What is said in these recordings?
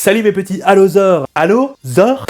Salut mes petits allosaures. Allozor.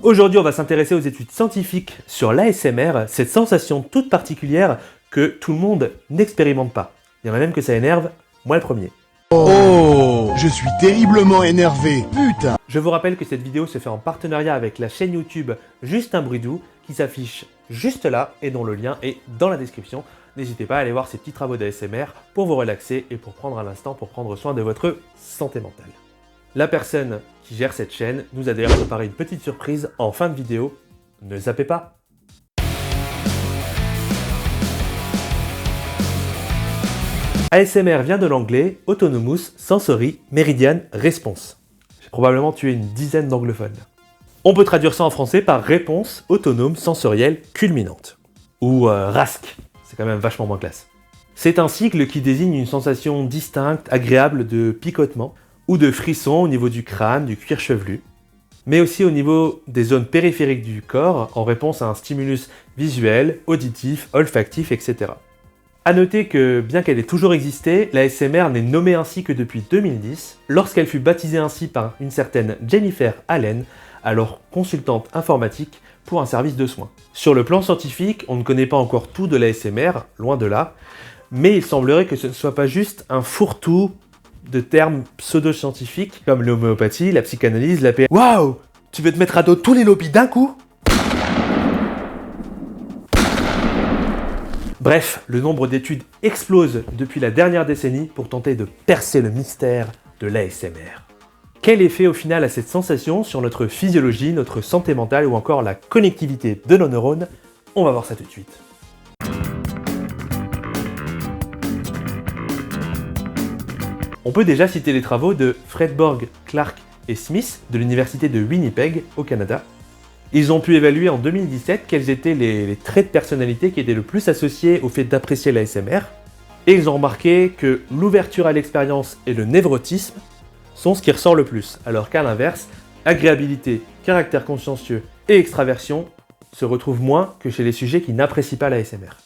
Aujourd'hui, on va s'intéresser aux études scientifiques sur l'ASMR, cette sensation toute particulière que tout le monde n'expérimente pas. Il y en a même que ça énerve, moi le premier. Oh, je suis terriblement énervé, putain. Je vous rappelle que cette vidéo se fait en partenariat avec la chaîne YouTube Juste un bruit doux qui s'affiche juste là et dont le lien est dans la description. N'hésitez pas à aller voir ces petits travaux d'ASMR pour vous relaxer et pour prendre un instant pour prendre soin de votre santé mentale. La personne qui gère cette chaîne nous a d'ailleurs préparé une petite surprise en fin de vidéo. Ne zappez pas! ASMR vient de l'anglais Autonomous Sensory Meridian Response. J'ai probablement tué une dizaine d'anglophones. On peut traduire ça en français par réponse autonome sensorielle culminante. Ou RASC, c'est quand même vachement moins classe. C'est un sigle qui désigne une sensation distincte, agréable de picotement ou de frisson au niveau du crâne, du cuir chevelu, mais aussi au niveau des zones périphériques du corps en réponse à un stimulus visuel, auditif, olfactif, etc. A noter que, bien qu'elle ait toujours existé, la ASMR n'est nommée ainsi que depuis 2010, lorsqu'elle fut baptisée ainsi par une certaine Jennifer Allen, alors consultante informatique pour un service de soins. Sur le plan scientifique, on ne connaît pas encore tout de la ASMR, loin de là, mais il semblerait que ce ne soit pas juste un fourre-tout de termes pseudo-scientifiques comme l'homéopathie, la psychanalyse, la PNL. Waouh! Tu veux te mettre à dos tous les lobbies d'un coup? Bref, le nombre d'études explose depuis la dernière décennie pour tenter de percer le mystère de l'ASMR. Quel effet au final a cette sensation sur notre physiologie, notre santé mentale ou encore la connectivité de nos neurones? On va voir ça tout de suite. On peut déjà citer les travaux de Fredborg, Clark et Smith de l'université de Winnipeg au Canada. Ils ont pu évaluer en 2017 quels étaient les traits de personnalité qui étaient le plus associés au fait d'apprécier l'ASMR, et ils ont remarqué que l'ouverture à l'expérience et le névrotisme sont ce qui ressort le plus, alors qu'à l'inverse, agréabilité, caractère consciencieux et extraversion se retrouvent moins que chez les sujets qui n'apprécient pas l'ASMR.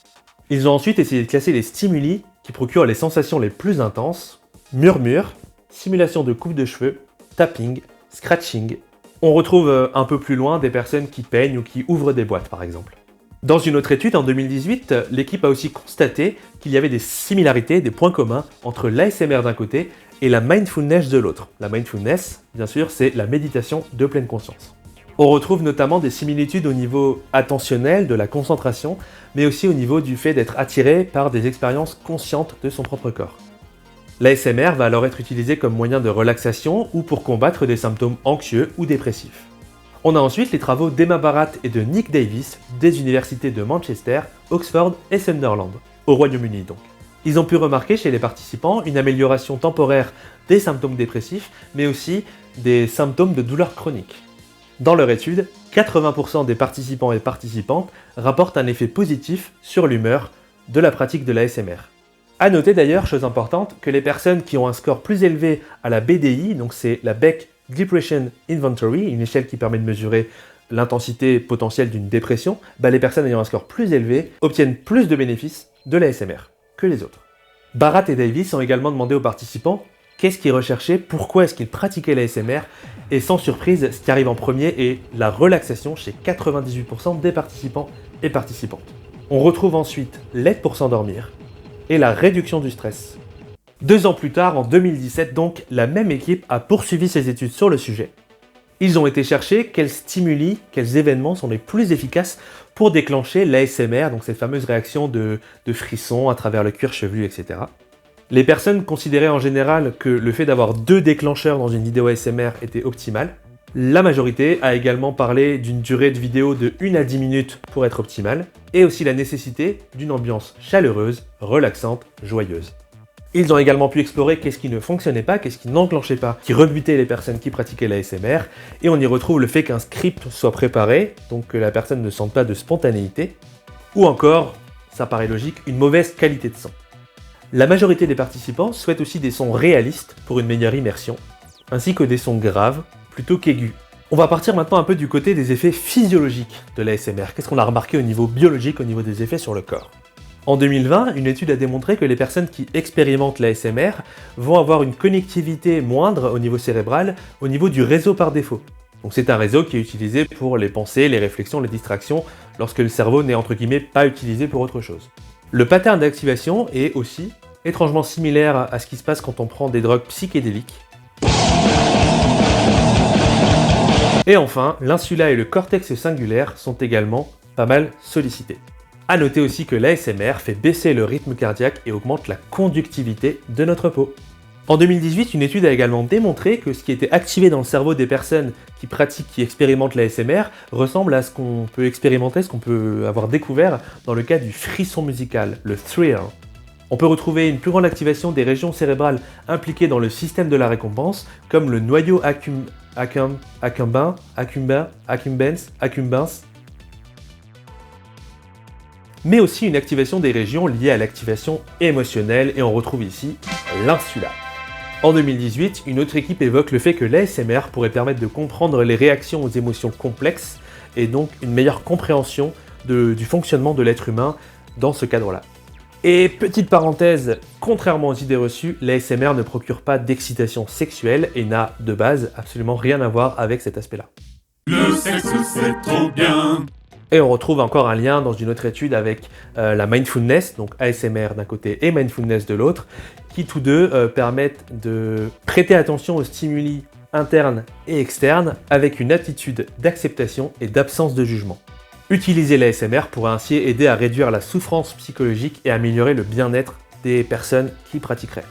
Ils ont ensuite essayé de classer les stimuli qui procurent les sensations les plus intenses: murmure, simulation de coupe de cheveux, tapping, scratching. On retrouve un peu plus loin des personnes qui peignent ou qui ouvrent des boîtes par exemple. Dans une autre étude en 2018, l'équipe a aussi constaté qu'il y avait des similarités, des points communs entre l'ASMR d'un côté et la mindfulness de l'autre. La mindfulness, bien sûr, c'est la méditation de pleine conscience. On retrouve notamment des similitudes au niveau attentionnel, de la concentration, mais aussi au niveau du fait d'être attiré par des expériences conscientes de son propre corps. L'ASMR va alors être utilisé comme moyen de relaxation ou pour combattre des symptômes anxieux ou dépressifs. On a ensuite les travaux d'Emma Barat et de Nick Davis des universités de Manchester, Oxford et Sunderland, au Royaume-Uni donc. Ils ont pu remarquer chez les participants une amélioration temporaire des symptômes dépressifs, mais aussi des symptômes de douleurs chroniques. Dans leur étude, 80% des participants et participantes rapportent un effet positif sur l'humeur de la pratique de l'ASMR. A noter d'ailleurs, chose importante, que les personnes qui ont un score plus élevé à la BDI, donc c'est la Beck Depression Inventory, une échelle qui permet de mesurer l'intensité potentielle d'une dépression, les personnes ayant un score plus élevé obtiennent plus de bénéfices de l'ASMR que les autres. Barat et Davis ont également demandé aux participants qu'est-ce qu'ils recherchaient, pourquoi est-ce qu'ils pratiquaient l'ASMR, et sans surprise, ce qui arrive en premier est la relaxation chez 98% des participants et participantes. On retrouve ensuite l'aide pour s'endormir et la réduction du stress. 2 ans plus tard, en 2017 donc, la même équipe a poursuivi ses études sur le sujet. Ils ont été chercher quels stimuli, quels événements sont les plus efficaces pour déclencher l'ASMR, donc cette fameuse réaction de frisson à travers le cuir chevelu, etc. Les personnes considéraient en général que le fait d'avoir 2 déclencheurs dans une vidéo ASMR était optimal. La majorité a également parlé d'une durée de vidéo de 1 à 10 minutes pour être optimale, et aussi la nécessité d'une ambiance chaleureuse, relaxante, joyeuse. Ils ont également pu explorer qu'est-ce qui ne fonctionnait pas, qu'est-ce qui n'enclenchait pas, qui rebutait les personnes qui pratiquaient l'ASMR, et on y retrouve le fait qu'un script soit préparé, donc que la personne ne sente pas de spontanéité, ou encore, ça paraît logique, une mauvaise qualité de son. La majorité des participants souhaitent aussi des sons réalistes pour une meilleure immersion, ainsi que des sons graves plutôt qu'aigus. On va partir maintenant un peu du côté des effets physiologiques de l'ASMR. Qu'est-ce qu'on a remarqué au niveau biologique, au niveau des effets sur le corps? En 2020, une étude a démontré que les personnes qui expérimentent l'ASMR vont avoir une connectivité moindre au niveau cérébral, au niveau du réseau par défaut. Donc c'est un réseau qui est utilisé pour les pensées, les réflexions, les distractions, lorsque le cerveau n'est entre guillemets pas utilisé pour autre chose. Le pattern d'activation est aussi étrangement similaire à ce qui se passe quand on prend des drogues psychédéliques. Et enfin, l'insula et le cortex singulaire sont également pas mal sollicités. A noter aussi que l'ASMR fait baisser le rythme cardiaque et augmente la conductivité de notre peau. En 2018, une étude a également démontré que ce qui était activé dans le cerveau des personnes qui expérimentent l'ASMR ressemble à ce qu'on peut expérimenter, ce qu'on peut avoir découvert dans le cas du frisson musical, le thrill. On peut retrouver une plus grande activation des régions cérébrales impliquées dans le système de la récompense, comme le noyau accumbens, mais aussi une activation des régions liées à l'activation émotionnelle, et on retrouve ici l'insula. En 2018, une autre équipe évoque le fait que l'ASMR pourrait permettre de comprendre les réactions aux émotions complexes, et donc une meilleure compréhension du fonctionnement de l'être humain dans ce cadre-là. Et petite parenthèse, contrairement aux idées reçues, l'ASMR ne procure pas d'excitation sexuelle et n'a de base absolument rien à voir avec cet aspect-là. Le sexe c'est trop bien. Et on retrouve encore un lien dans une autre étude avec la mindfulness, donc ASMR d'un côté et mindfulness de l'autre, qui tous deux permettent de prêter attention aux stimuli internes et externes avec une attitude d'acceptation et d'absence de jugement. Utiliser l'ASMR pourrait ainsi aider à réduire la souffrance psychologique et améliorer le bien-être des personnes qui pratiqueraient.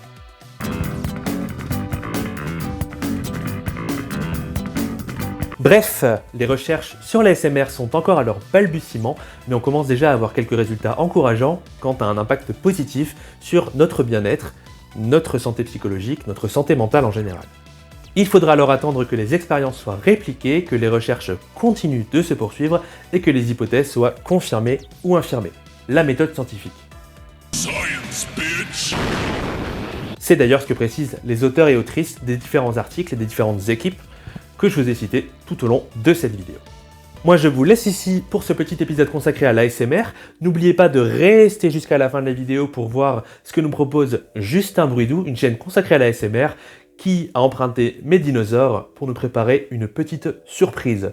Bref, les recherches sur l'ASMR sont encore à leur balbutiement, mais on commence déjà à avoir quelques résultats encourageants quant à un impact positif sur notre bien-être, notre santé psychologique, notre santé mentale en général. Il faudra alors attendre que les expériences soient répliquées, que les recherches continuent de se poursuivre et que les hypothèses soient confirmées ou infirmées. La méthode scientifique. Science, bitch. C'est d'ailleurs ce que précisent les auteurs et autrices des différents articles et des différentes équipes que je vous ai cités tout au long de cette vidéo. Moi je vous laisse ici pour ce petit épisode consacré à l'ASMR. N'oubliez pas de rester jusqu'à la fin de la vidéo pour voir ce que nous propose Justin Bruidou, une chaîne consacrée à l'ASMR, qui a emprunté mes dinosaures pour nous préparer une petite surprise.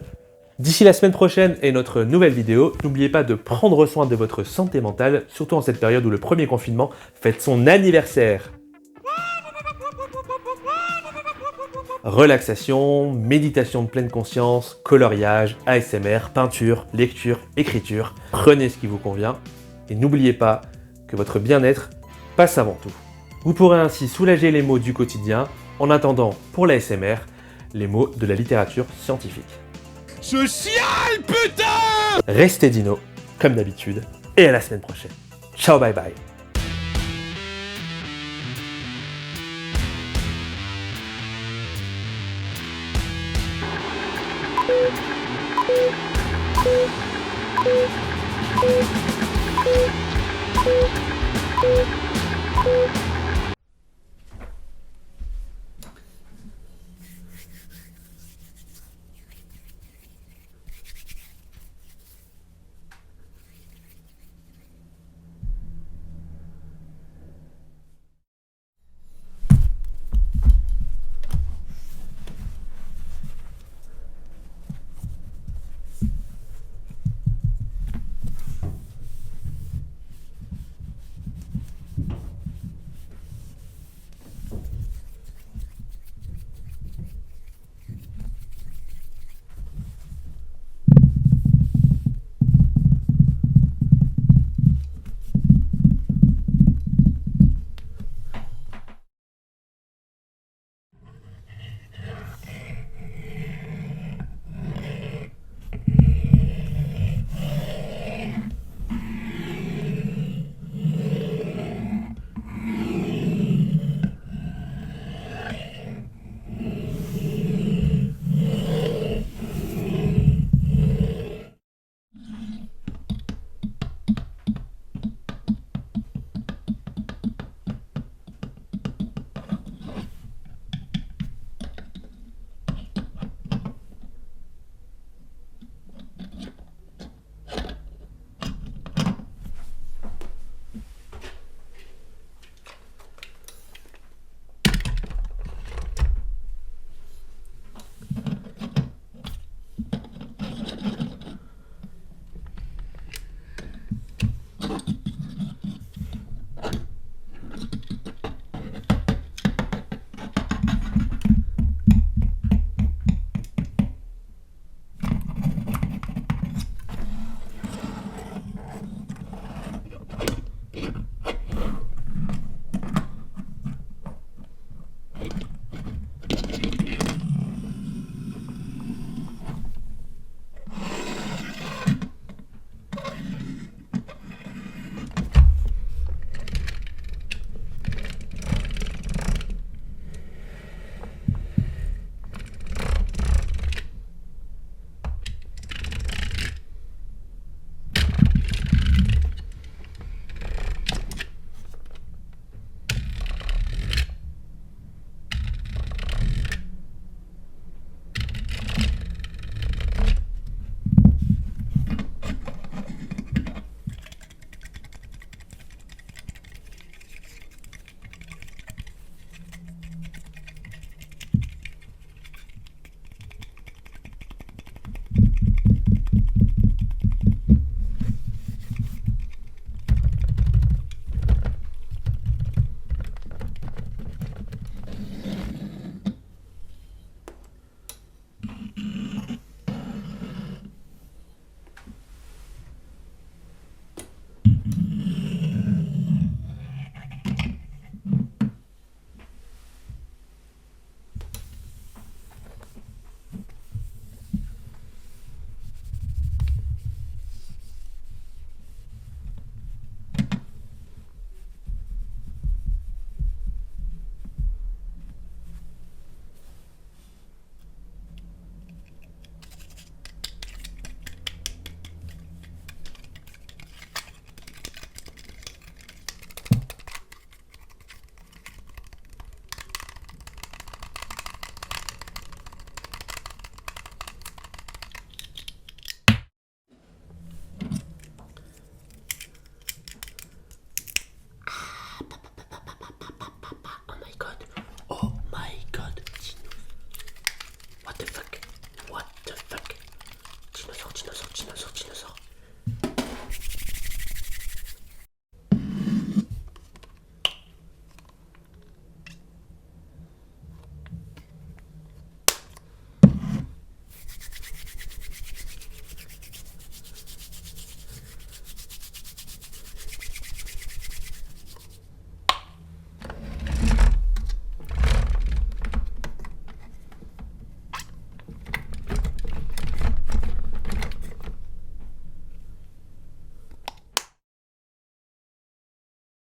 D'ici la semaine prochaine et notre nouvelle vidéo, n'oubliez pas de prendre soin de votre santé mentale, surtout en cette période où le premier confinement fête son anniversaire. Relaxation, méditation de pleine conscience, coloriage, ASMR, peinture, lecture, écriture, prenez ce qui vous convient et n'oubliez pas que votre bien-être passe avant tout. Vous pourrez ainsi soulager les maux du quotidien en attendant pour l'ASMR les mots de la littérature scientifique. Je chiale, putain! Restez dino, comme d'habitude, et à la semaine prochaine. Ciao, bye bye. Thank you.